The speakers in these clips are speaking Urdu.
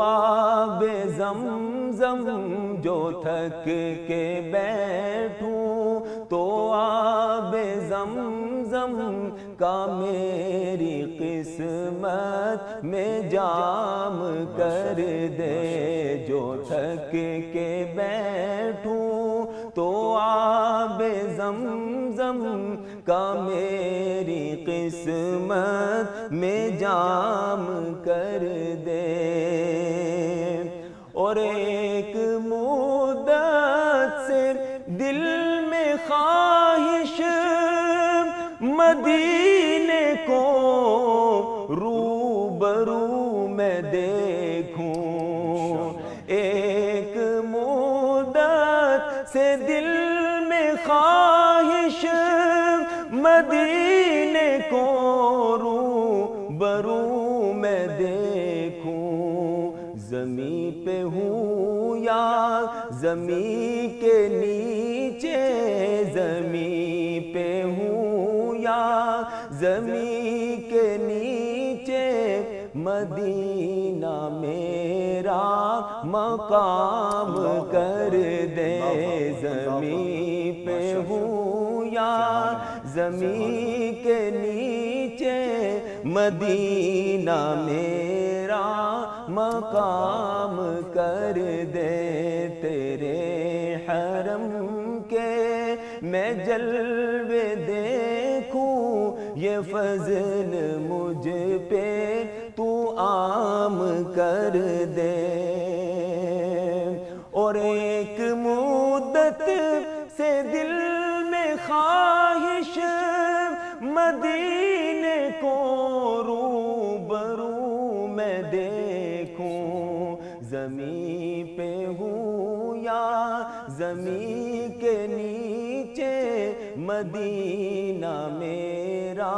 آب زمزم، جو تھک کے بیٹھوں تو آب زمزم کا میری قسمت میں جام کر دے، جو تھک کے بیٹھوں تو آب زمزم کا میری قسمت میں جام کر دے، اور ایک مدت سے دل میں خواہش مدینے کو روبرو میں دیکھوں، ایک مدت سے دل میں خواہش مدینے کو روبرو میں دیکھوں، زمین پہ ہوں یا زمین کے نیچے، زمین پہ ہوں یا زمین کے نیچے، مدینہ میرا مقام کر دے، زمین پہ ہوں یا زمین کے نیچے، مدینہ میرا مقام کر دے، تیرے حرم کے میں جلوے دیکھوں، یہ فضل مجھ پہ تو عام کر دے، اور ایک مدت سے دل میں خواہش مدینے کو روبرو میں دیکھوں، زمین پہ ہوں یا زمین کے نیچے، مدینہ میرا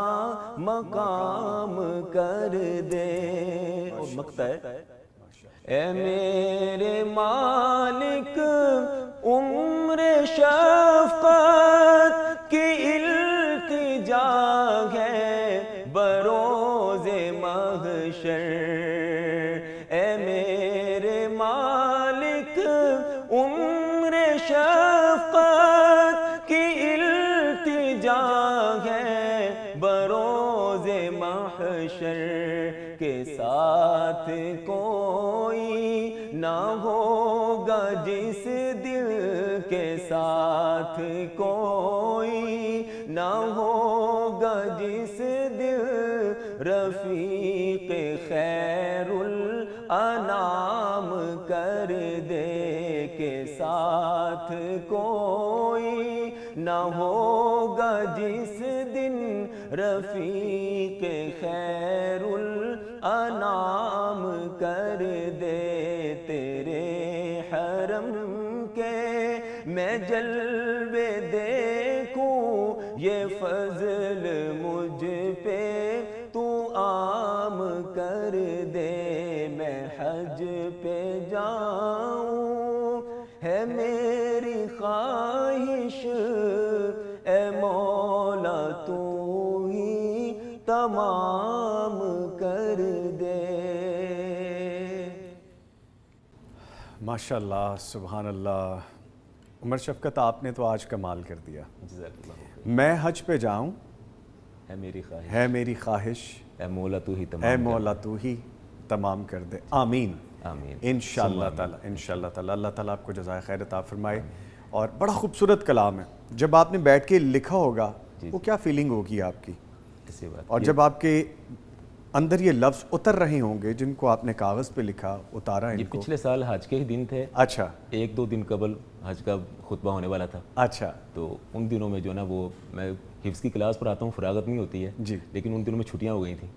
مقام کر دے۔ اور مقطع ہے، اے میرے مالک عمر شفقت کی التجا ہے بروز محشر، اے میرے مالک عمر شفقت کی التجا ہے بروز محشر، کے ساتھ کوئی نہ ہوگا جس دل کے ساتھ کوئی نہ ہوگا جس دل رفیق خیر الانام کر دے، کے ساتھ کوئی نہ ہوگا جس دن رفیق خیر الانام کر دے، تیرے حرم کے میں جلوے دیکھوں، یہ فضل مجھ پہ تو عام کر دے، میں حج پہ جاؤں ہے میری خواہش، اے مولا تو ہی تمام کر دے۔ ماشاءاللہ، سبحان اللہ۔ عمر شفقت، آپ نے تو آج کمال کر دیا۔ جزاک اللہ، میں حج پہ جاؤں ہے میری خواہش، ہے میری خواہش، اے مولا تو ہی اے تمام مولا تو ہی تمام کر دے، آمین آمین، انشاءاللہ تعالی، انشاءاللہ تعالی۔ اللہ تعالیٰ آپ کو جزائے خیر عطا فرمائے۔ اور بڑا خوبصورت کلام ہے، جب آپ نے بیٹھ کے لکھا ہوگا وہ کیا فیلنگ ہوگی آپ کی، اسی بات، اور جب آپ کے اندر یہ لفظ اتر رہے ہوں گے جن کو آپ نے کاغذ پہ لکھا، اتارا یہ ان کو۔ پچھلے سال حج کے ہی دن تھے، اچھا ایک دو دن قبل حج کا خطبہ ہونے والا تھا، اچھا تو ان دنوں میں جو نا وہ میں حفظ کی کلاس پر آتا ہوں، فراغت نہیں ہوتی ہے جی، لیکن ان دنوں میں چھٹیاں ہو گئی تھیں،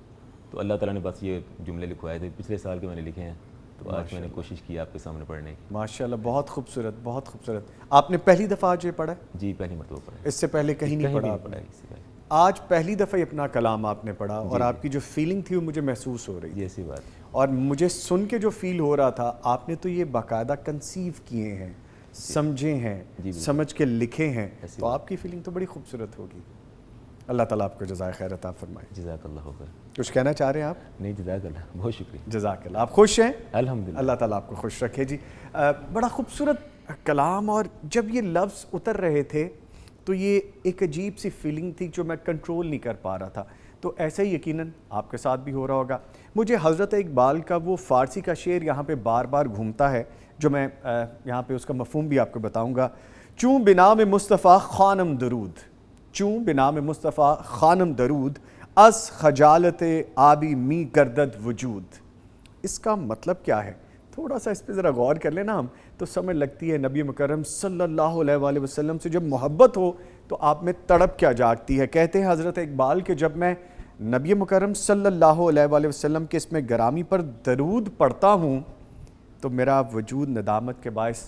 تو اللہ تعالیٰ نے بس یہ جملے لکھوائے تھے، پچھلے سال کے میں نے لکھے ہیں، تو آج میں نے کوشش کی آپ کے سامنے پڑھنے کی۔ ماشاءاللہ، بہت خوبصورت، بہت خوبصورت۔ آپ نے پہلی دفعہ آج یہ پڑھا ہے؟ جی، پہلی مرتبہ پڑھا ہے، اس سے پہلے کہیں نہیں پڑھا آپ نے؟ پڑھا ہے اس سے پہلے۔ آج پہلی دفعہ اپنا کلام آپ نے پڑھا، اور آپ کی جو فیلنگ تھی وہ مجھے محسوس ہو رہی یہ ایسی بات، اور مجھے سن کے جو فیل ہو رہا تھا، آپ نے تو یہ باقاعدہ کنسیو کیے ہیں، سمجھے ہیں، سمجھ کے لکھے ہیں، تو آپ کی فیلنگ تو بڑی خوبصورت ہوگی۔ اللہ تعالیٰ آپ کو جزائے خیر عطا فرمائے. جزاک اللہ خیر. کچھ کہنا چاہ رہے ہیں آپ؟ نہیں جزاک اللہ, بہت شکریہ. جزاک اللہ. آپ خوش ہیں؟ الحمدللہ. اللہ تعالیٰ آپ کو خوش رکھے جی. بڑا خوبصورت کلام, اور جب یہ لفظ اتر رہے تھے تو یہ ایک عجیب سی فیلنگ تھی جو میں کنٹرول نہیں کر پا رہا تھا. تو ایسا ہی یقیناً آپ کے ساتھ بھی ہو رہا ہوگا. مجھے حضرت اقبال کا وہ فارسی کا شعر یہاں پہ بار بار گھومتا ہے, جو میں یہاں پہ اس کا مفہوم بھی آپ کو بتاؤں گا. چوں بنام مصطفیٰ خانم درود, چوں بنام مصطفیٰ خانم درود, از خجالت آبی می گردد وجود. اس کا مطلب کیا ہے؟ تھوڑا سا اس پہ ذرا غور کر لینا ہم تو سمجھ لگتی ہے. نبی مکرم صلی اللہ علیہ وآلہ وسلم سے جب محبت ہو تو آپ میں تڑپ کیا جاگتی ہے. کہتے ہیں حضرت اقبال کہ جب میں نبی مکرم صلی اللہ علیہ وآلہ وسلم کے اس میں گرامی پر درود پڑھتا ہوں تو میرا وجود ندامت کے باعث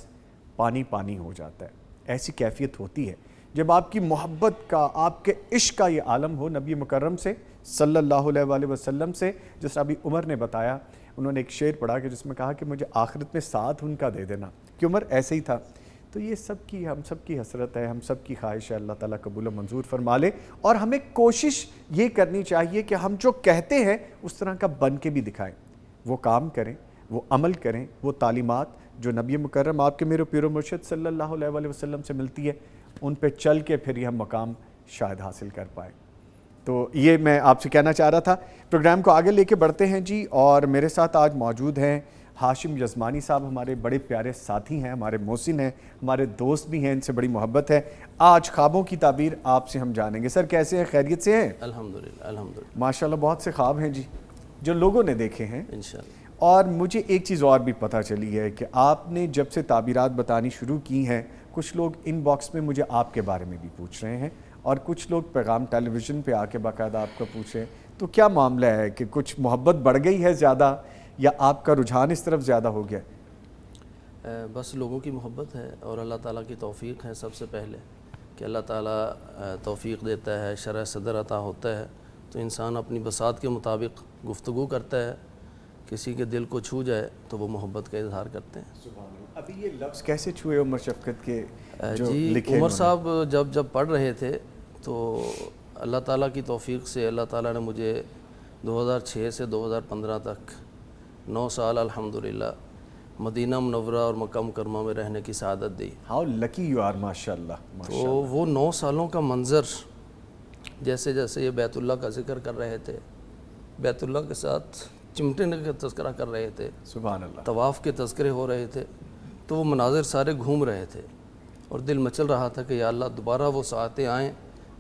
پانی پانی ہو جاتا ہے. ایسی کیفیت ہوتی ہے جب آپ کی محبت کا, آپ کے عشق کا یہ عالم ہو نبی مکرم سے صلی اللہ علیہ وآلہ وسلم سے. جس طرح ابھی عمر نے بتایا, انہوں نے ایک شعر پڑھا کہ جس میں کہا کہ مجھے آخرت میں ساتھ ان کا دے دینا, کہ عمر ایسے ہی تھا. تو یہ سب کی, ہم سب کی حسرت ہے, ہم سب کی خواہش ہے. اللہ تعالیٰ قبول و منظور فرما لے. اور ہمیں کوشش یہ کرنی چاہیے کہ ہم جو کہتے ہیں اس طرح کا بن کے بھی دکھائیں, وہ کام کریں, وہ عمل کریں, وہ تعلیمات جو نبی مکرم آپ کے میرے پیر و مرشد صلی اللہ علیہ وآلہ وسلم سے ملتی ہے, ان پہ چل کے پھر یہ ہم مقام شاید حاصل کر پائیں. تو یہ میں آپ سے کہنا چاہ رہا تھا. پروگرام کو آگے لے کے بڑھتے ہیں جی, اور میرے ساتھ آج موجود ہیں ہاشم یزمانی صاحب, ہمارے بڑے پیارے ساتھی ہیں, ہمارے محسن ہیں, ہمارے دوست بھی ہیں, ان سے بڑی محبت ہے. آج خوابوں کی تعبیر آپ سے ہم جانیں گے. سر کیسے ہیں, خیریت سے ہیں؟ الحمدللہ الحمدللہ. ماشاءاللہ بہت سے خواب ہیں جی جو لوگوں نے دیکھے ہیں انشاءاللہ. اور مجھے ایک چیز اور بھی پتہ چلی ہے کہ آپ نے جب سے تعبیرات بتانی شروع کی ہیں, کچھ لوگ ان باکس میں مجھے آپ کے بارے میں بھی پوچھ رہے ہیں, اور کچھ لوگ پیغام ٹیلی ویژن پہ آ کے باقاعدہ آپ کو پوچھ رہے ہیں. تو کیا معاملہ ہے کہ کچھ محبت بڑھ گئی ہے زیادہ, یا آپ کا رجحان اس طرف زیادہ ہو گیا؟ بس لوگوں کی محبت ہے اور اللہ تعالیٰ کی توفیق ہے سب سے پہلے, کہ اللہ تعالیٰ توفیق دیتا ہے, شرح صدر عطا ہوتا ہے, تو انسان اپنی بساط کے مطابق گفتگو کرتا ہے. کسی کے دل کو چھو جائے تو وہ محبت کا اظہار کرتے ہیں. ابھی یہ لفظ کیسے چھوئے عمر شفقت کے جو جی لکھے عمر صاحب جب پڑھ رہے تھے تو اللہ تعالیٰ کی توفیق سے اللہ تعالیٰ نے مجھے 2006 سے 2015 تک 9 سال الحمدللہ مدینہ منورہ اور مکہ مکرمہ میں رہنے کی سعادت دی. ہاؤ لکی یو آر, ماشاءاللہ. تو وہ 9 سالوں کا منظر, جیسے جیسے یہ بیت اللہ کا ذکر کر رہے تھے, بیت اللہ کے ساتھ چمٹنے کا تذکرہ کر رہے تھے, سبحان اللہ, طواف کے تذکرے ہو رہے تھے, تو وہ مناظر سارے گھوم رہے تھے اور دل مچل رہا تھا کہ یا اللہ دوبارہ وہ ساعتیں آئیں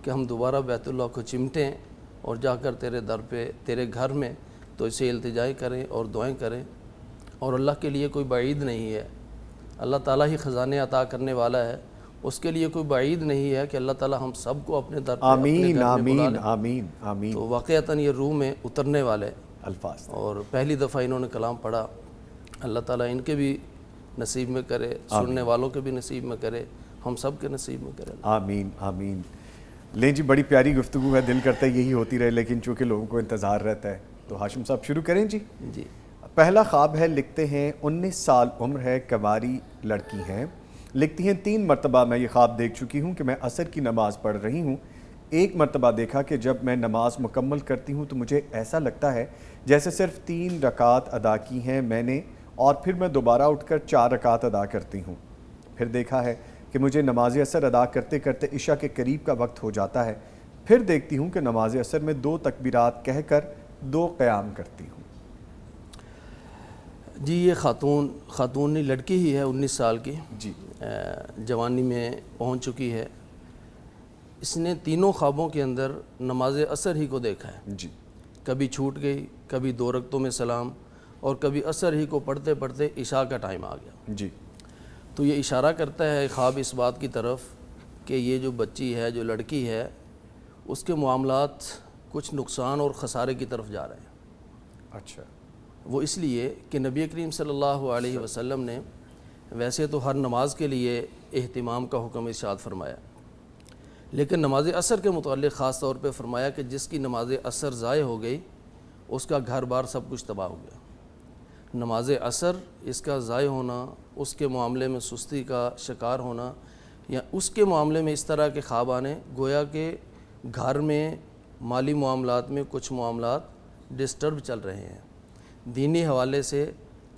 کہ ہم دوبارہ بیت اللہ کو چمٹیں اور جا کر تیرے در پہ, تیرے گھر میں تو اسے التجائیں کریں اور دعائیں کریں. اور اللہ کے لیے کوئی بعید نہیں ہے, اللہ تعالیٰ ہی خزانے عطا کرنے والا ہے, اس کے لیے کوئی بعید نہیں ہے کہ اللہ تعالیٰ ہم سب کو اپنے در پہ آمین آمین آمین آمین. تو واقعتاً یہ روح میں اترنے والے الفاظ, اور پہلی دفعہ انہوں نے کلام پڑھا. اللہ تعالیٰ ان کے بھی نصیب میں کرے, سننے والوں کے بھی نصیب میں کرے, ہم سب کے نصیب میں کرے. آمین آمین. لیں جی, بڑی پیاری گفتگو ہے, دل کرتا ہے یہی ہوتی رہے, لیکن چونکہ لوگوں کو انتظار رہتا ہے تو ہاشم صاحب شروع کریں جی. جی پہلا خواب ہے, لکھتے ہیں 19 سال عمر ہے, کنواری لڑکی ہیں. لکھتی ہیں 3 مرتبہ میں یہ خواب دیکھ چکی ہوں کہ میں عصر کی نماز پڑھ رہی ہوں. ایک مرتبہ دیکھا کہ جب میں نماز مکمل کرتی ہوں تو مجھے ایسا لگتا ہے جیسے صرف 3 رکعات ادا کی ہیں میں نے, اور پھر میں دوبارہ اٹھ کر 4 رکعات ادا کرتی ہوں. پھر دیکھا ہے کہ مجھے نماز عصر ادا کرتے کرتے عشاء کے قریب کا وقت ہو جاتا ہے. پھر دیکھتی ہوں کہ نماز عصر میں 2 تکبیرات کہہ کر 2 قیام کرتی ہوں. جی یہ خاتون لڑکی ہی ہے 19 سال کی, جی جوانی میں پہنچ چکی ہے. اس نے تینوں خوابوں کے اندر نماز عصر ہی کو دیکھا ہے. جی کبھی چھوٹ گئی, کبھی 2 رکعتوں میں سلام, اور کبھی عصر ہی کو پڑھتے پڑھتے عشاء کا ٹائم آ گیا. جی تو یہ اشارہ کرتا ہے خواب اس بات کی طرف کہ یہ جو بچی ہے, جو لڑکی ہے, اس کے معاملات کچھ نقصان اور خسارے کی طرف جا رہے ہیں. اچھا. وہ اس لیے کہ نبی کریم صلی اللہ علیہ وسلم نے ویسے تو ہر نماز کے لیے اہتمام کا حکم ارشاد فرمایا, لیکن نماز عصر کے متعلق خاص طور پہ فرمایا کہ جس کی نماز عصر ضائع ہو گئی اس کا گھر بار سب کچھ تباہ ہو گیا. نماز عصر اس کا ضائع ہونا, اس کے معاملے میں سستی کا شکار ہونا, یا اس کے معاملے میں اس طرح کے خواب آنے, گویا کہ گھر میں مالی معاملات میں کچھ معاملات ڈسٹرب چل رہے ہیں، دینی حوالے سے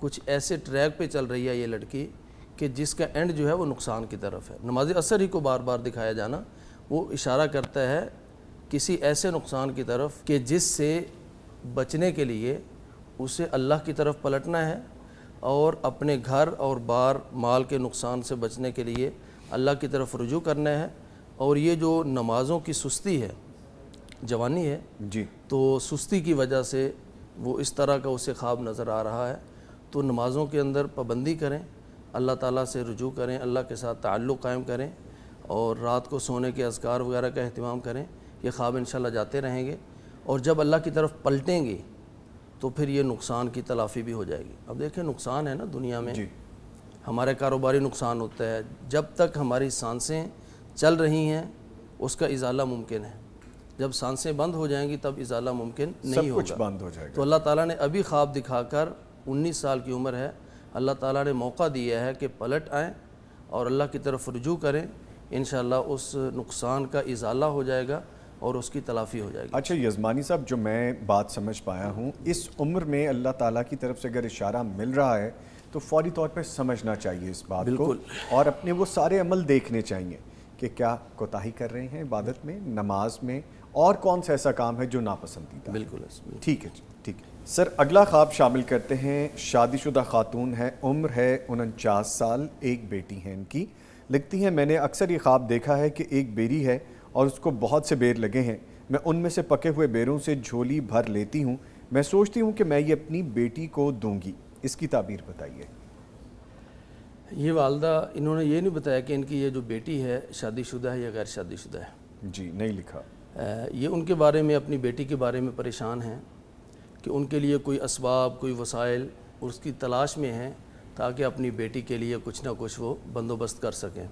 کچھ ایسے ٹریک پہ چل رہی ہے یہ لڑکی کہ جس کا اینڈ جو ہے وہ نقصان کی طرف ہے۔ نماز عصر ہی کو بار بار دکھایا جانا وہ اشارہ کرتا ہے کسی ایسے نقصان کی طرف کہ جس سے بچنے کے لیے اسے اللہ کی طرف پلٹنا ہے اور اپنے گھر اور بار مال کے نقصان سے بچنے کے لیے اللہ کی طرف رجوع کرنا ہے۔ اور یہ جو نمازوں کی سستی ہے، جوانی ہے جی، تو سستی کی وجہ سے وہ اس طرح کا اسے خواب نظر آ رہا ہے، تو نمازوں کے اندر پابندی کریں، اللہ تعالیٰ سے رجوع کریں، اللہ کے ساتھ تعلق قائم کریں اور رات کو سونے کے اذکار وغیرہ کا اہتمام کریں۔ یہ خواب انشاءاللہ جاتے رہیں گے اور جب اللہ کی طرف پلٹیں گے تو پھر یہ نقصان کی تلافی بھی ہو جائے گی۔ اب دیکھیں نقصان ہے نا دنیا میں، جی، ہمارے کاروباری نقصان ہوتا ہے، جب تک ہماری سانسیں چل رہی ہیں اس کا ازالہ ممکن ہے، جب سانسیں بند ہو جائیں گی تب ازالہ ممکن نہیں سب ہوگا۔ کچھ بند ہو جائے گا۔ تو اللہ تعالیٰ نے ابھی خواب دکھا کر 19 سال کی عمر ہے، اللہ تعالیٰ نے موقع دیا ہے کہ پلٹ آئیں اور اللہ کی طرف رجوع کریں، انشاءاللہ اس نقصان کا ازالہ ہو جائے گا اور اس کی تلافی ہو جائے گی۔ اچھا یزمانی صاحب، جو میں بات سمجھ پایا ہوں، اس عمر میں اللہ تعالیٰ کی طرف سے اگر اشارہ مل رہا ہے تو فوری طور پہ سمجھنا چاہیے اس بات کو، اور اپنے وہ سارے عمل دیکھنے چاہیے کہ کیا کوتاہی کر رہے ہیں عبادت میں، نماز میں، اور کون سا ایسا کام ہے جو ناپسندیدہ ہے۔ بالکل ٹھیک ہے جی، ٹھیک ہے سر۔ اگلا خواب شامل کرتے ہیں، شادی شدہ خاتون ہے، عمر ہے 49 سال، ایک بیٹی ہے ان کی۔ لکھتی ہیں میں نے اکثر یہ خواب دیکھا ہے کہ ایک بیری ہے اور اس کو بہت سے بیر لگے ہیں، میں ان میں سے پکے ہوئے بیروں سے جھولی بھر لیتی ہوں، میں سوچتی ہوں کہ میں یہ اپنی بیٹی کو دوں گی، اس کی تعبیر بتائیے۔ یہ والدہ انہوں نے یہ نہیں بتایا کہ ان کی یہ جو بیٹی ہے شادی شدہ ہے یا غیر شادی شدہ ہے، جی نہیں لکھا۔ یہ ان کے بارے میں، اپنی بیٹی کے بارے میں پریشان ہیں کہ ان کے لیے کوئی اسباب، کوئی وسائل اس کی تلاش میں ہیں تاکہ اپنی بیٹی کے لیے کچھ نہ کچھ وہ بندوبست کر سکیں۔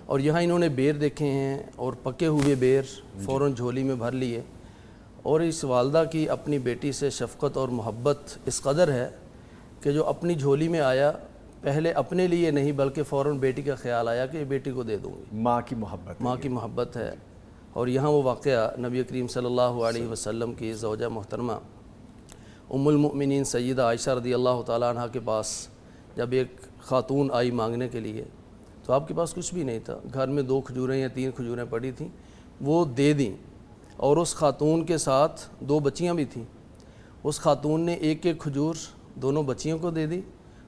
اور یہاں انہوں نے بیر دیکھے ہیں اور پکے ہوئے بیر فوراً جھولی میں بھر لیے، اور اس والدہ کی اپنی بیٹی سے شفقت اور محبت اس قدر ہے کہ جو اپنی جھولی میں آیا پہلے اپنے لیے نہیں بلکہ فوراً بیٹی کا خیال آیا کہ بیٹی کو دے دوں گی۔ ماں کی محبت، ماں کی محبت ہے۔ اور یہاں وہ واقعہ نبی کریم صلی اللہ علیہ وسلم کی زوجہ محترمہ ام المؤمنین سیدہ عائشہ رضی اللہ تعالیٰ عنہ کے پاس جب ایک خاتون آئی مانگنے کے لیے تو آپ کے پاس کچھ بھی نہیں تھا، گھر میں 2 کھجوریں یا 3 کھجوریں پڑی تھیں، وہ دے دیں، اور اس خاتون کے ساتھ 2 بچیاں بھی تھیں۔ اس خاتون نے ایک ایک کھجور دونوں بچیوں کو دے دی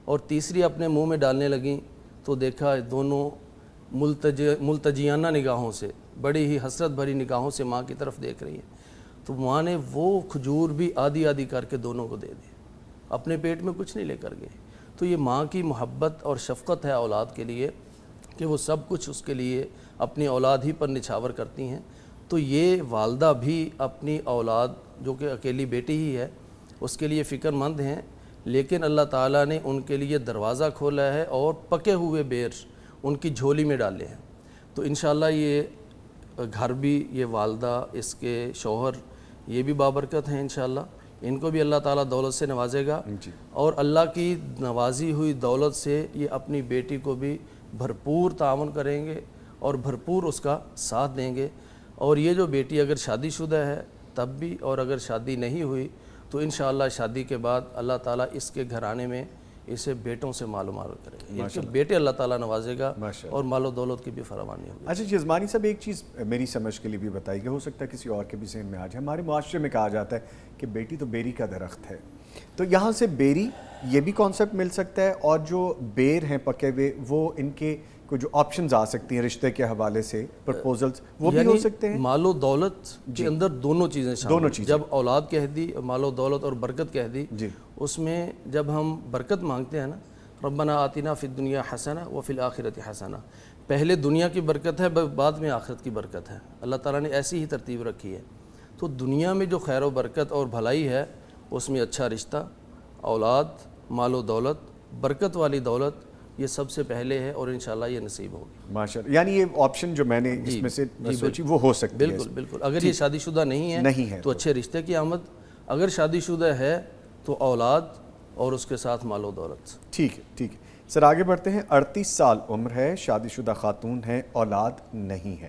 اور تیسری اپنے منہ میں ڈالنے لگیں تو دیکھا دونوں ملتجیانہ نگاہوں سے، بڑی ہی حسرت بھری نگاہوں سے ماں کی طرف دیکھ رہی ہیں، تو ماں نے وہ کھجور بھی آدھی آدھی کر کے دونوں کو دے دی، اپنے پیٹ میں کچھ نہیں لے کر گئے۔ تو یہ ماں کی محبت اور شفقت ہے اولاد کے لیے کہ وہ سب کچھ اس کے لیے اپنی اولاد ہی پر نچھاور کرتی ہیں۔ تو یہ والدہ بھی اپنی اولاد جو کہ اکیلی بیٹی ہی ہے اس کے لیے فکر مند ہیں، لیکن اللہ تعالیٰ نے ان کے لیے دروازہ کھولا ہے اور پکے ہوئے بیر ان کی جھولی میں ڈالے ہیں۔ تو انشاءاللہ یہ گھر بھی، یہ والدہ، اس کے شوہر، یہ بھی بابرکت ہیں انشاءاللہ، ان کو بھی اللہ تعالیٰ دولت سے نوازے گا، اور اللہ کی نوازی ہوئی دولت سے یہ اپنی بیٹی کو بھی بھرپور تعاون کریں گے اور بھرپور اس کا ساتھ دیں گے۔ اور یہ جو بیٹی اگر شادی شدہ ہے تب بھی، اور اگر شادی نہیں ہوئی تو انشاءاللہ شادی کے بعد اللہ تعالیٰ اس کے گھرانے میں اسے بیٹوں سے مال و مال کرے گا، ان کے بیٹے اللہ تعالیٰ نوازے گا اور مال و دولت کی بھی فراوانی ہوگی۔ اچھا یزمانی صاحب، ایک چیز میری سمجھ کے لیے بھی بتائیے کہ ہو سکتا ہے کسی اور کے بھی ذہن میں آ جائے، ہمارے معاشرے میں کہا جاتا ہے کہ بیٹی تو بیری کا درخت ہے، تو یہاں سے بیری یہ بھی کانسیپٹ مل سکتا ہے، اور جو بیر ہیں پکے ہوئے وہ ان کے کوئی جو آپشنز آ سکتی ہیں رشتے کے حوالے سے، پرپوزلز، وہ بھی ہو سکتے ہیں؟ مال و دولت کے اندر دونوں چیزیں شامل ہیں۔ جب اولاد کہہ دی، مال و دولت اور برکت کہہ دی، اس میں جب ہم برکت مانگتے ہیں نا، ربنا آتنا فی الدنیا حسنہ وفی الآخرۃ حسنہ، پہلے دنیا کی برکت ہے بعد میں آخرت کی برکت ہے، اللہ تعالیٰ نے ایسی ہی ترتیب رکھی ہے۔ تو دنیا میں جو خیر و برکت اور بھلائی ہے اس میں اچھا رشتہ، اولاد، مال و دولت، برکت والی دولت، یہ سب سے پہلے ہے اور انشاءاللہ یہ نصیب ہوگی ماشاءاللہ۔ یعنی یہ آپشن جو میں نے اس میں سے سوچی وہ ہو سکتی ہے۔ بالکل بالکل، اگر یہ شادی شدہ نہیں ہے تو اچھے رشتے کی آمد، اگر شادی شدہ ہے تو اولاد اور اس کے ساتھ مال و دولت۔ ٹھیک ہے، ٹھیک ہے سر، آگے بڑھتے ہیں۔ 38 سال عمر ہے، شادی شدہ خاتون ہے، اولاد نہیں ہے،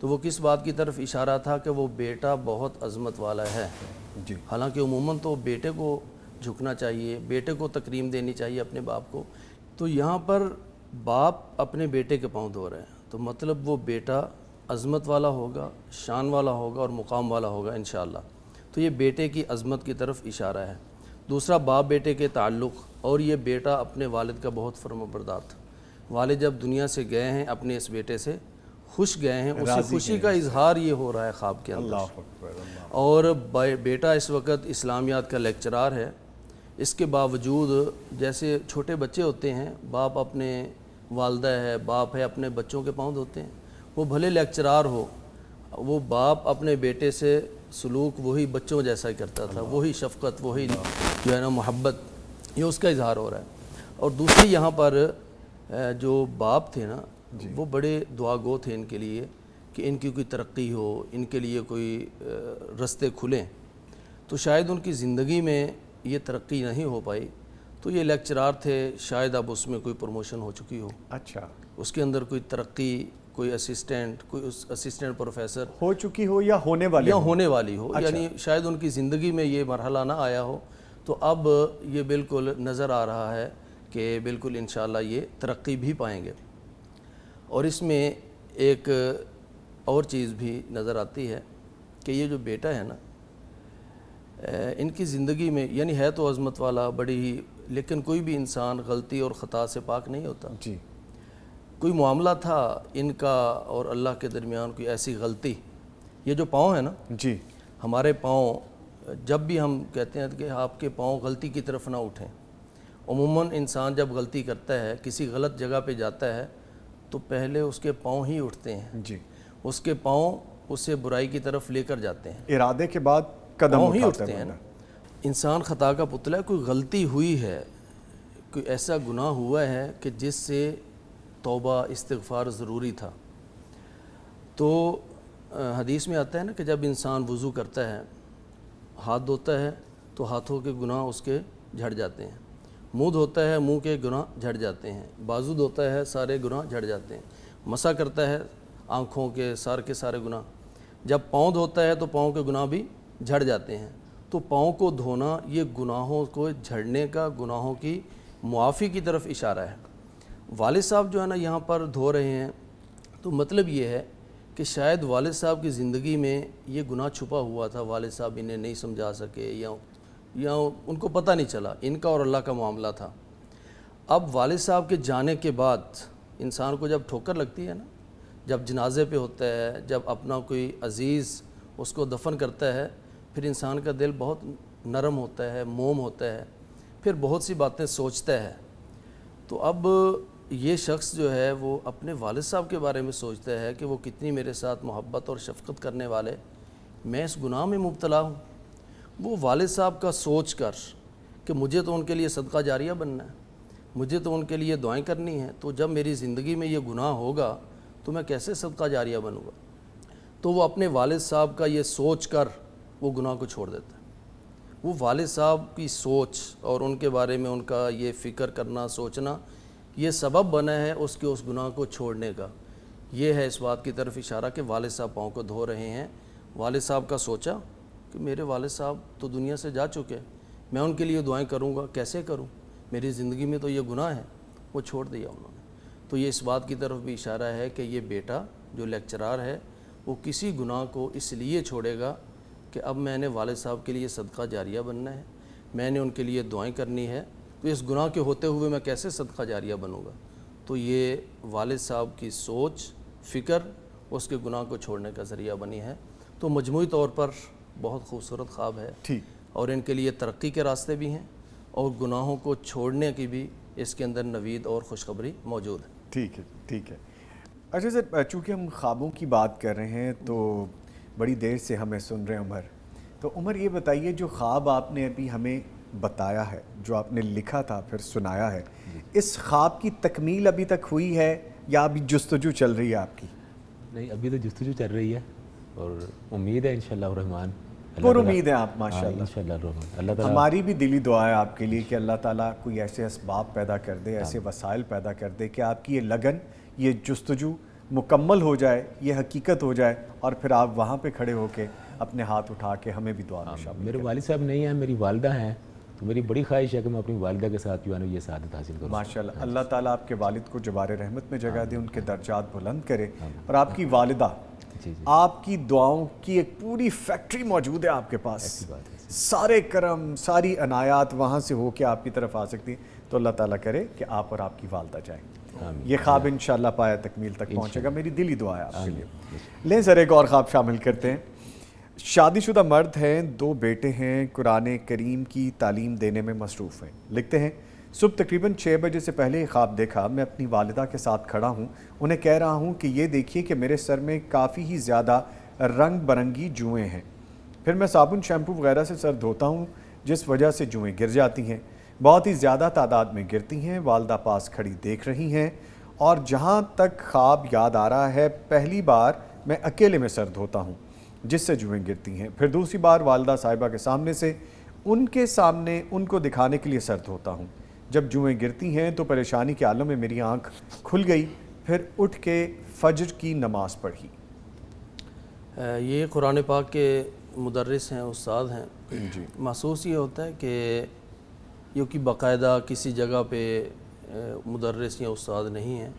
تو وہ کس بات کی طرف اشارہ تھا کہ وہ بیٹا بہت عظمت والا ہے. جی حالانکہ عموماً تو بیٹے کو جھکنا چاہیے, بیٹے کو تکریم دینی چاہیے اپنے باپ کو. تو یہاں پر باپ اپنے بیٹے کے پاؤں دھو رہے ہیں, تو مطلب وہ بیٹا عظمت والا ہوگا, شان والا ہوگا اور مقام والا ہوگا انشاءاللہ. تو یہ بیٹے کی عظمت کی طرف اشارہ ہے. دوسرا باپ بیٹے کے تعلق, اور یہ بیٹا اپنے والد کا بہت فرمانبردار تھا. والد جب دنیا سے گئے ہیں اپنے اس بیٹے سے خوش گئے ہیں, اسی خوشی کا اظہار یہ ہو رہا ہے خواب کے اندر. اللہ اکبر اللہ. اور بیٹا اس وقت اسلامیات کا لیکچرار ہے. اس کے باوجود جیسے چھوٹے بچے ہوتے ہیں, باپ اپنے والدہ ہے, باپ ہے, اپنے بچوں کے پاؤں دھوتے ہیں. وہ بھلے لیکچرار ہو, وہ باپ اپنے بیٹے سے سلوک وہی بچوں جیسا ہی کرتا تھا, وہی شفقت, وہی جو ہے نا محبت, یہ اس کا اظہار ہو رہا ہے. اور دوسری یہاں پر جو باپ تھے نا وہ بڑے دعا گو تھے ان کے لیے کہ ان کی کوئی ترقی ہو, ان کے لیے کوئی رستے کھلیں. تو شاید ان کی زندگی میں یہ ترقی نہیں ہو پائی, تو یہ لیکچرار تھے, شاید اب اس میں کوئی پروموشن ہو چکی ہو, اچھا اس کے اندر کوئی ترقی, کوئی اسسٹنٹ, کوئی اسسٹنٹ پروفیسر ہو چکی ہو یا ہونے والی ہو, یعنی شاید ان کی زندگی میں یہ مرحلہ نہ آیا ہو. تو اب یہ بالکل نظر آ رہا ہے کہ بالکل انشاءاللہ یہ ترقی بھی پائیں گے. اور اس میں ایک اور چیز بھی نظر آتی ہے کہ یہ جو بیٹا ہے نا, ان کی زندگی میں یعنی ہے تو عظمت والا بڑی ہی, لیکن کوئی بھی انسان غلطی اور خطا سے پاک نہیں ہوتا. جی کوئی معاملہ تھا ان کا اور اللہ کے درمیان, کوئی ایسی غلطی. یہ جو پاؤں ہے نا, جی ہمارے پاؤں, جب بھی ہم کہتے ہیں کہ آپ کے پاؤں غلطی کی طرف نہ اٹھیں, عموماً انسان جب غلطی کرتا ہے, کسی غلط جگہ پہ جاتا ہے, تو پہلے اس کے پاؤں ہی اٹھتے ہیں. جی اس کے پاؤں اسے برائی کی طرف لے کر جاتے ہیں, ارادے کے بعد قدم پاؤں ہی اٹھاتے اٹھتے ہیں ہیں. نا. انسان خطا کا پتلا ہے, کوئی غلطی ہوئی ہے, کوئی ایسا گناہ ہوا ہے کہ جس سے توبہ استغفار ضروری تھا. تو حدیث میں آتا ہے نا کہ جب انسان وضو کرتا ہے, ہاتھ دھوتا ہے تو ہاتھوں کے گناہ اس کے جھڑ جاتے ہیں, منہ دھوتا ہے منہ کے گناہ جھڑ جاتے ہیں, بازو دھوتا ہے سارے گناہ جھڑ جاتے ہیں, مسح کرتا ہے آنکھوں کے سارے گناہ. جب پاؤں دھوتا ہے تو پاؤں کے گناہ بھی جھڑ جاتے ہیں. تو پاؤں کو دھونا یہ گناہوں کو جھڑنے کا, گناہوں کی معافی کی طرف اشارہ ہے. والد صاحب جو ہے نا یہاں پر دھو رہے ہیں, تو مطلب یہ ہے کہ شاید والد صاحب کی زندگی میں یہ گناہ چھپا ہوا تھا, والد صاحب انہیں نہیں سمجھا سکے یا ان کو پتہ نہیں چلا, ان کا اور اللہ کا معاملہ تھا. اب والد صاحب کے جانے کے بعد انسان کو جب ٹھوکر لگتی ہے نا, جب جنازے پہ ہوتا ہے, جب اپنا کوئی عزیز اس کو دفن کرتا ہے, پھر انسان کا دل بہت نرم ہوتا ہے, موم ہوتا ہے, پھر بہت سی باتیں سوچتا ہے. تو اب یہ شخص جو ہے وہ اپنے والد صاحب کے بارے میں سوچتا ہے کہ وہ کتنی میرے ساتھ محبت اور شفقت کرنے والے, میں اس گناہ میں مبتلا ہوں. وہ والد صاحب کا سوچ کر کہ مجھے تو ان کے لیے صدقہ جاریہ بننا ہے, مجھے تو ان کے لیے دعائیں کرنی ہیں, تو جب میری زندگی میں یہ گناہ ہوگا تو میں کیسے صدقہ جاریہ بنوں گا. تو وہ اپنے والد صاحب کا یہ سوچ کر وہ گناہ کو چھوڑ دیتا ہے. وہ والد صاحب کی سوچ اور ان کے بارے میں ان کا یہ فکر کرنا, سوچنا, یہ سبب بنا ہے اس کے اس گناہ کو چھوڑنے کا. یہ ہے اس بات کی طرف اشارہ کہ والد صاحب پاؤں کو دھو رہے ہیں. والد صاحب کا سوچا کہ میرے والد صاحب تو دنیا سے جا چکے, میں ان کے لیے دعائیں کروں گا, کیسے کروں, میری زندگی میں تو یہ گناہ ہے, وہ چھوڑ دیا انہوں نے. تو یہ اس بات کی طرف بھی اشارہ ہے کہ یہ بیٹا جو لیکچرار ہے وہ کسی گناہ کو اس لیے چھوڑے گا کہ اب میں نے والد صاحب کے لیے صدقہ جاریہ بننا ہے, میں نے ان کے لیے دعائیں کرنی ہے, تو اس گناہ کے ہوتے ہوئے میں کیسے صدقہ جاریہ بنوں گا. تو یہ والد صاحب کی سوچ, فکر اس کے گناہ کو چھوڑنے کا ذریعہ بنی ہے. تو مجموعی طور پر بہت خوبصورت خواب ہے, اور ان کے لیے ترقی کے راستے بھی ہیں اور گناہوں کو چھوڑنے کی بھی اس کے اندر نوید اور خوشخبری موجود ہے. ٹھیک ہے, ٹھیک ہے. اچھا سر, چونکہ ہم خوابوں کی بات کر رہے ہیں تو بڑی دیر سے ہمیں سن رہے ہیں عمر, تو عمر یہ بتائیے جو خواب آپ نے ابھی ہمیں بتایا ہے, جو آپ نے لکھا تھا پھر سنایا ہے, اس خواب کی تکمیل ابھی تک ہوئی ہے یا ابھی جستجو چل رہی ہے آپ کی؟ نہیں, ابھی تو جستجو چل رہی ہے اور امید ہے انشاءاللہ الرحمن, پر امید ہے آپ ماشاءاللہ. انشاءاللہ الرحمن, اللہ تعالیٰ. ہماری بھی دلی دعا ہے آپ کے لیے کہ اللہ تعالیٰ کوئی ایسے اسباب پیدا کر دے, ایسے وسائل پیدا کر دے کہ آپ کی یہ لگن, یہ جستجو مکمل ہو جائے، یہ حقیقت ہو جائے، اور پھر آپ وہاں پہ کھڑے ہو کے اپنے ہاتھ اٹھا کے ہمیں بھی دعا میں شامل میرے والد صاحب نہیں ہیں، میری والدہ ہیں، تو میری بڑی خواہش ہے کہ میں اپنی والدہ کے ساتھ جو ہے نا یہ سعادت حاصل کروں. ماشاءاللہ. اللہ تعالیٰ آپ کے والد کو جبار رحمت میں جگہ دے، ان کے درجات بلند کرے، اور آپ کی والدہ، جی جی آپ کی دعاؤں کی ایک پوری فیکٹری موجود ہے آپ کے پاس، سارے کرم، ساری عنایات وہاں سے ہو کے آپ کی طرف آ سکتی ہیں. تو اللہ تعالیٰ کرے کہ آپ اور آپ کی والدہ جائیں. یہ خواب انشاءاللہ پایا تکمیل تک پہنچے گا. میری دلی دعا ہے آپ کے لیے. لیں ذرا ایک اور خواب شامل کرتے ہیں. شادی شدہ مرد ہیں، 2 بیٹے ہیں، قرآن کریم کی تعلیم دینے میں مصروف ہیں. لکھتے ہیں صبح تقریباً 6 بجے سے پہلے خواب دیکھا، میں اپنی والدہ کے ساتھ کھڑا ہوں، انہیں کہہ رہا ہوں کہ یہ دیکھیے کہ میرے سر میں کافی ہی زیادہ رنگ برنگی جوئیں ہیں. پھر میں صابن شیمپو وغیرہ سے سر دھوتا ہوں، جس وجہ سے جوئیں گر جاتی ہیں، بہت ہی زیادہ تعداد میں گرتی ہیں. والدہ پاس کھڑی دیکھ رہی ہیں، اور جہاں تک خواب یاد آ رہا ہے پہلی بار میں اکیلے میں سر دھوتا ہوں جس سے جوئیں گرتی ہیں. پھر دوسری بار والدہ صاحبہ کے سامنے سے ان کے سامنے ان کو دکھانے کے لیے سر دھوتا ہوں. جب جوئیں گرتی ہیں تو پریشانی کے عالم میں میری آنکھ کھل گئی. پھر اٹھ کے فجر کی نماز پڑھی. یہ قرآن پاک کے مدرس ہیں، استاد ہیں. جی. محسوس یہ ہوتا ہے کہ یہ کہ باقاعدہ کسی جگہ پہ مدرس یا استاد نہیں ہیں،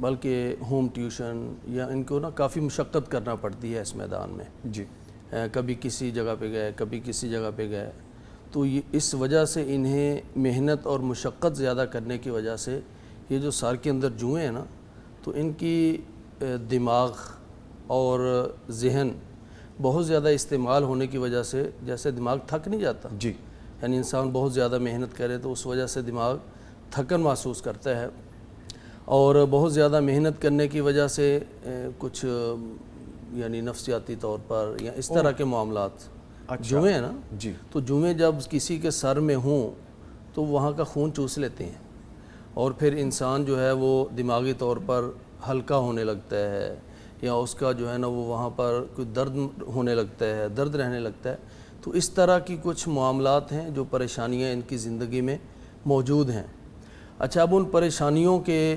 بلکہ ہوم ٹیوشن یا ان کو نا کافی مشقت کرنا پڑتی ہے اس میدان میں. جی. کبھی کسی جگہ پہ گئے، کبھی کسی جگہ پہ گئے، تو یہ اس وجہ سے انہیں محنت اور مشقت زیادہ کرنے کی وجہ سے یہ جو سر کے اندر جوئیں ہیں نا، تو ان کی دماغ اور ذہن بہت زیادہ استعمال ہونے کی وجہ سے جیسے دماغ تھک نہیں جاتا. جی. یعنی انسان بہت زیادہ محنت کرے تو اس وجہ سے دماغ تھکن محسوس کرتا ہے، اور بہت زیادہ محنت کرنے کی وجہ سے کچھ یعنی نفسیاتی طور پر یا اس طرح کے معاملات جوئیں ہیں نا. جی. تو جوئیں جب کسی کے سر میں ہوں تو وہاں کا خون چوس لیتے ہیں، اور پھر انسان جو ہے وہ دماغی طور پر ہلکا ہونے لگتا ہے، یا اس کا جو ہے نا وہ وہاں پر کوئی درد ہونے لگتا ہے، درد رہنے لگتا ہے. تو اس طرح کی کچھ معاملات ہیں جو پریشانیاں ان کی زندگی میں موجود ہیں. اچھا، اب ان پریشانیوں کے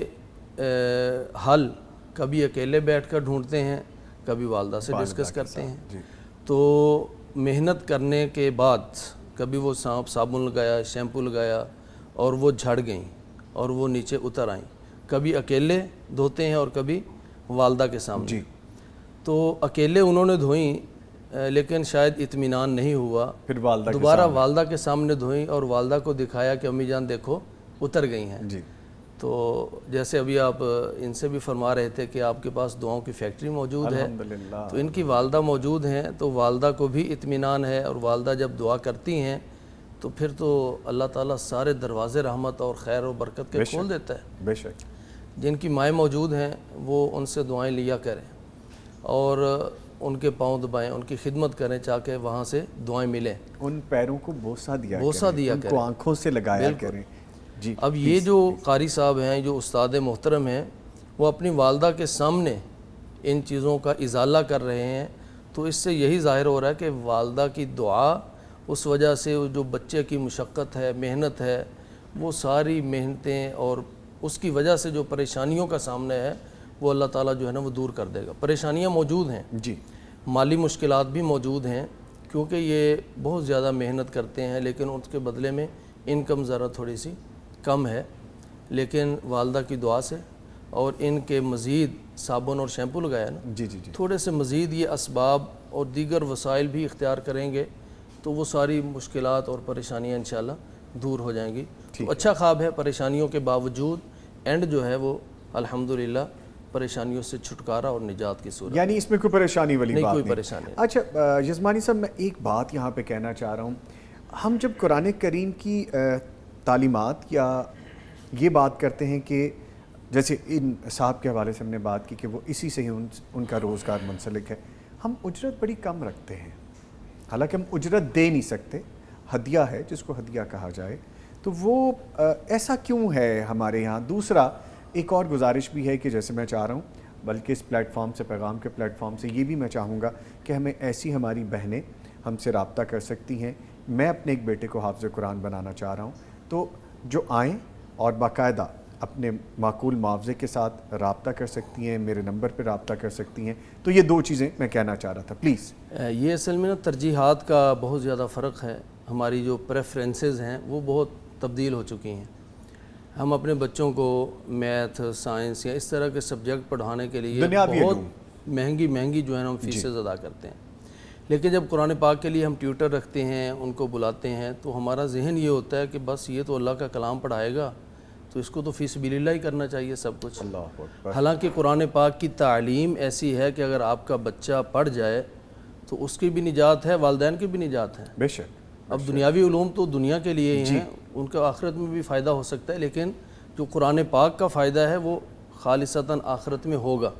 حل کبھی اکیلے بیٹھ کر ڈھونڈتے ہیں، کبھی والدہ سے ڈسکس کرتے ہیں. تو محنت کرنے کے بعد کبھی وہ صابن لگایا، شیمپو لگایا، اور وہ جھڑ گئیں اور وہ نیچے اتر آئیں. کبھی اکیلے دھوتے ہیں اور کبھی والدہ کے سامنے. جی. تو اکیلے انہوں نے دھوئیں، لیکن شاید اطمینان نہیں ہوا، پھر والدہ دوبارہ والدہ کے سامنے دھوئیں اور والدہ کو دکھایا کہ امی جان دیکھو اتر گئی ہیں. جی. تو جیسے ابھی آپ ان سے بھی فرما رہے تھے کہ آپ کے پاس دعاؤں کی فیکٹری موجود ہے، الحمدللہ. تو ان کی والدہ موجود ہیں، تو والدہ کو بھی اطمینان ہے، اور والدہ جب دعا کرتی ہیں تو پھر تو اللہ تعالیٰ سارے دروازے رحمت اور خیر و برکت کے کھول دیتا ہے. بے شک. جن کی مائیں موجود ہیں وہ ان سے دعائیں لیا کریں اور ان کے پاؤں دبائیں، ان کی خدمت کریں تاکہ وہاں سے دعائیں ملیں. ان پیروں کو بوسہ دیا دیا ان کو آنکھوں سے لگایا کریں. جی. اب یہ جو قاری صاحب ہیں، جو استاد محترم ہیں، وہ اپنی والدہ کے سامنے ان چیزوں کا ازالہ کر رہے ہیں. تو اس سے یہی ظاہر ہو رہا ہے کہ والدہ کی دعا، اس وجہ سے جو بچے کی مشقت ہے، محنت ہے، وہ ساری محنتیں اور اس کی وجہ سے جو پریشانیوں کا سامنا ہے وہ اللہ تعالیٰ جو ہے نا وہ دور کر دے گا. پریشانیاں موجود ہیں، جی. مالی مشکلات بھی موجود ہیں، کیونکہ یہ بہت زیادہ محنت کرتے ہیں لیکن اس کے بدلے میں انکم ذرا تھوڑی سی کم ہے. لیکن والدہ کی دعا سے اور ان کے مزید صابن اور شیمپو لگایا نا، جی. جی. جی. تھوڑے سے مزید یہ اسباب اور دیگر وسائل بھی اختیار کریں گے تو وہ ساری مشکلات اور پریشانیاں انشاءاللہ دور ہو جائیں گی. تو اچھا خواب ہے. پریشانیوں کے باوجود اینڈ جو ہے وہ الحمدللہ پریشانیوں سے چھٹکارا اور نجات کی صورت، یعنی اس میں کوئی پریشانی والی بات نہیں. کوئی پریشانی. اچھا یزمانی صاحب، میں ایک بات یہاں پہ کہنا چاہ رہا ہوں. ہم جب قرآن کریم کی تعلیمات یا یہ بات کرتے ہیں کہ جیسے ان صاحب کے حوالے سے ہم نے بات کی کہ وہ اسی سے ہی ان کا روزگار منسلک ہے، ہم اجرت بڑی کم رکھتے ہیں. حالانکہ ہم اجرت دے نہیں سکتے، ہدیہ ہے جس کو ہدیہ کہا جائے. تو وہ ایسا کیوں ہے ہمارے یہاں؟ دوسرا ایک اور گزارش بھی ہے کہ جیسے میں چاہ رہا ہوں، بلکہ اس پلیٹ فارم سے، پیغام کے پلیٹ فارم سے یہ بھی میں چاہوں گا کہ ہمیں ایسی ہماری بہنیں ہم سے رابطہ کر سکتی ہیں. میں اپنے ایک بیٹے کو حافظ قرآن بنانا چاہ رہا ہوں، تو جو آئیں اور باقاعدہ اپنے معقول معاوضے کے ساتھ رابطہ کر سکتی ہیں, میرے نمبر پہ رابطہ کر سکتی ہیں. تو یہ 2 چیزیں میں کہنا چاہ رہا تھا, پلیز. یہ اصل میں نا ترجیحات کا بہت زیادہ فرق ہے. ہماری جو پریفرنسز ہیں وہ بہت تبدیل ہو چکی ہیں. ہم اپنے بچوں کو میتھ, سائنس یا اس طرح کے سبجیکٹ پڑھانے کے لیے بہت مہنگی جو ہے نا ہم فیسز ادا کرتے ہیں. لیکن جب قرآن پاک کے لیے ہم ٹیوٹر رکھتے ہیں, ان کو بلاتے ہیں, تو ہمارا ذہن یہ ہوتا ہے کہ بس یہ تو اللہ کا کلام پڑھائے گا تو اس کو تو فی سبیل اللہ ہی کرنا چاہیے سب کچھ. حالانکہ قرآن پاک کی تعلیم ایسی ہے کہ اگر آپ کا بچہ پڑھ جائے تو اس کی بھی نجات ہے, والدین کی بھی نجات ہے. بے شک. اب دنیاوی علوم تو دنیا کے لیے ہی ہیں, ان کا آخرت میں بھی فائدہ ہو سکتا ہے, لیکن جو قرآن پاک کا فائدہ ہے وہ خالصتاً آخرت میں ہوگا.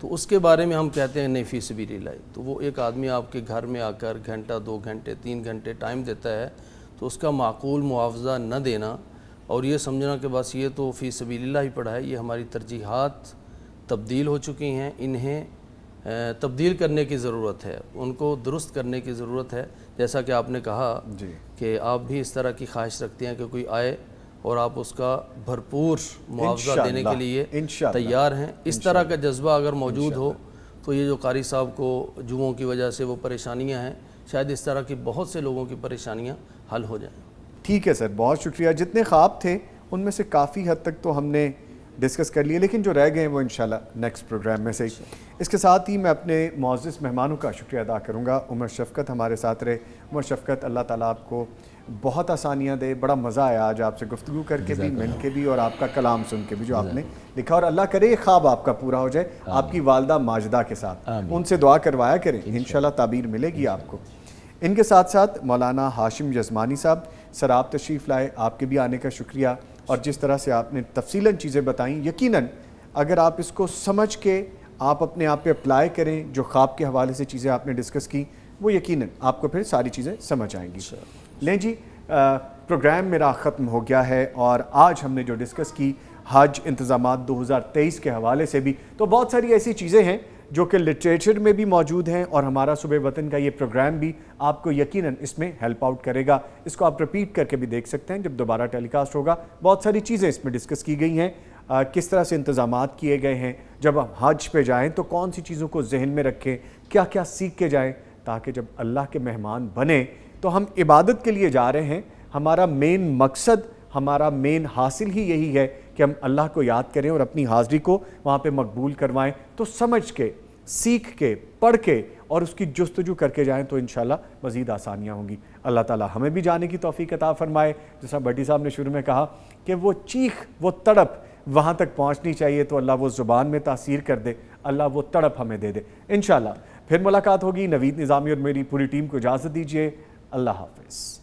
تو اس کے بارے میں ہم کہتے ہیں نہیں فی سبیل اللہ. تو وہ ایک آدمی آپ کے گھر میں آ کر گھنٹہ 2 گھنٹے 3 گھنٹے ٹائم دیتا ہے, تو اس کا معقول معاوضہ نہ دینا اور یہ سمجھنا کہ بس یہ تو فی سبیل اللہ ہی پڑھا ہے, یہ ہماری ترجیحات تبدیل ہو چکی ہیں. انہیں تبدیل کرنے کی ضرورت ہے, ان کو درست کرنے کی ضرورت ہے. جیسا کہ آپ نے کہا کہ آپ بھی اس طرح کی خواہش رکھتے ہیں کہ کوئی آئے اور آپ اس کا بھرپور معاوضہ دینے کے لیے تیار ہیں. اس طرح کا جذبہ اگر موجود ہو تو یہ جو قاری صاحب کو جوؤں کی وجہ سے وہ پریشانیاں ہیں, شاید اس طرح کی بہت سے لوگوں کی پریشانیاں حل ہو جائیں. ٹھیک ہے سر, بہت شکریہ. جتنے خواب تھے ان میں سے کافی حد تک تو ہم نے ڈسکس کر لیے, لیکن جو رہ گئے ہیں وہ انشاءاللہ نیکسٹ پروگرام میں سے. اس کے ساتھ ہی میں اپنے معزز مہمانوں کا شکریہ ادا کروں گا. عمر شفقت ہمارے ساتھ رہے. عمر شفقت, اللہ تعالیٰ آپ کو بہت آسانیاں دے. بڑا مزہ آیا آج آپ سے گفتگو کر کے بھی, مل کے بھی, اور آپ کا کلام سن کے بھی جو آپ نے لکھا. اور اللہ کرے یہ خواب آپ کا پورا ہو جائے آپ کی والدہ ماجدہ کے ساتھ. ان سے دعا کروایا کریں, انشاءاللہ تعبیر ملے گی آپ کو. ان کے ساتھ ساتھ مولانا ہاشم جزمانی صاحب, سر آپ تشریف لائے, آپ کے بھی آنے کا شکریہ. اور جس طرح سے آپ نے تفصیلاً چیزیں بتائیں, یقیناً اگر آپ اس کو سمجھ کے آپ اپنے آپ پہ اپلائی کریں, جو خواب کے حوالے سے چیزیں آپ نے ڈسکس کی, وہ یقیناً آپ کو پھر ساری چیزیں سمجھ آئیں گی. لیں جی, پروگرام میرا ختم ہو گیا ہے, اور آج ہم نے جو ڈسکس کی حج انتظامات 2023 کے حوالے سے بھی, تو بہت ساری ایسی چیزیں ہیں جو کہ لٹریچر میں بھی موجود ہیں, اور ہمارا صبح وطن کا یہ پروگرام بھی آپ کو یقیناً اس میں ہیلپ آؤٹ کرے گا. اس کو آپ ریپیٹ کر کے بھی دیکھ سکتے ہیں جب دوبارہ ٹیلی کاسٹ ہوگا. بہت ساری چیزیں اس میں ڈسکس کی گئی ہیں, کس طرح سے انتظامات کیے گئے ہیں, جب ہم حج پہ جائیں تو کون سی چیزوں کو ذہن میں رکھیں, کیا کیا سیکھ کے جائیں, تاکہ جب اللہ کے مہمان بنیں تو ہم عبادت کے لیے جا رہے ہیں. ہمارا مین مقصد, ہمارا مین حاصل ہی یہی ہے کہ ہم اللہ کو یاد کریں اور اپنی حاضری کو وہاں پہ مقبول کروائیں. تو سمجھ کے, سیکھ کے, پڑھ کے اور اس کی جستجو کر کے جائیں تو انشاءاللہ مزید آسانیاں ہوں گی. اللہ تعالیٰ ہمیں بھی جانے کی توفیق عطا فرمائے. جیسا بھٹی صاحب نے شروع میں کہا کہ وہ چیخ, وہ تڑپ وہاں تک پہنچنی چاہیے, تو اللہ وہ زبان میں تاثیر کر دے, اللہ وہ تڑپ ہمیں دے دے انشاءاللہ. پھر ملاقات ہوگی. نوید نظامی اور میری پوری ٹیم کو اجازت دیجیے. اللہ حافظ.